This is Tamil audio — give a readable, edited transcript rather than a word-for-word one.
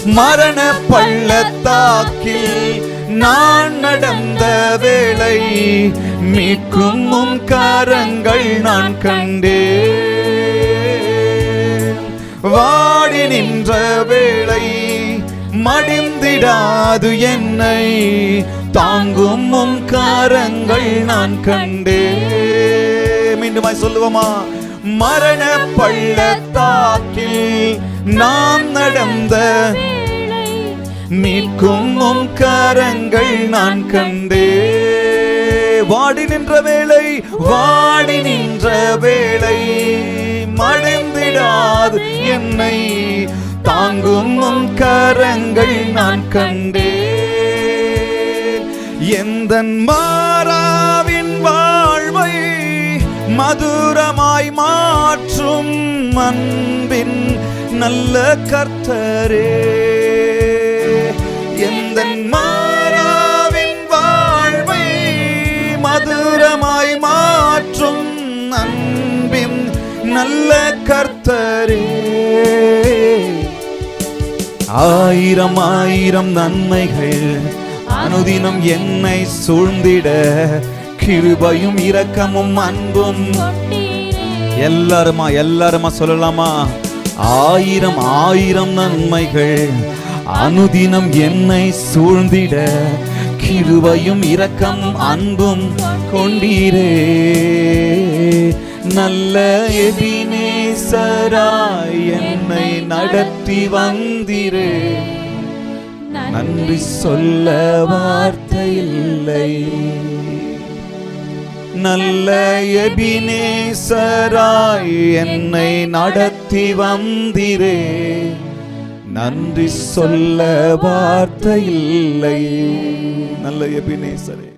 மரண பள்ளத்தாக்கில் நான் நடந்த வேளை மீட்கும் உம் கரங்கள் நான் கண்டேன். வாடி நின்ற வேளை மடிந்திடாது என்னை தாங்கும் உம் கரங்கள் நான் கண்டேன். மீண்டுமாய் சொல்லுவோமா? மரண பள்ளத்தாக்கில் நாம் நடந்த மீட்கும் உம் கரங்கள் நான் கண்டே. வாடி நின்ற வேளை வாடி நின்ற வேளை மடிந்திடாது என்னை தாங்கும் உம் கரங்கள் நான் கண்டே. எந்தன் மாறாவின் வாழ்வை மதுரமாய் மாற்றும் அன்பின் நல்ல கர்த்தரே. எந்தன் மாறாவின் வாழ்வை மதுரமாய் மாற்றும் அன்பின் நல்ல கர்த்தரே. ஆயிரம் ஆயிரம் நன்மைகள் அனுதினம் என்னை சூழ்ந்திட கிருபையும் இரக்கமும் அன்பும். எல்லாருமா சொல்லலாமா? ஆயிரம் ஆயிரம் நன்மைகள் அனுதினம் என்னை சூழ்ந்திட கிருபையும் இரக்கம் அன்பும் கொண்டீரே. நல்ல எபினேசராய் என்னை நடத்தி வந்தீரே. நன்றி சொல்ல வார்த்தை இல்லை. நல்ல எபினேசராய் என்னை நடத்தி வந்தீரே. நன்றி சொல்ல வார்த்தை இல்லை. நல்ல எபினேசரே.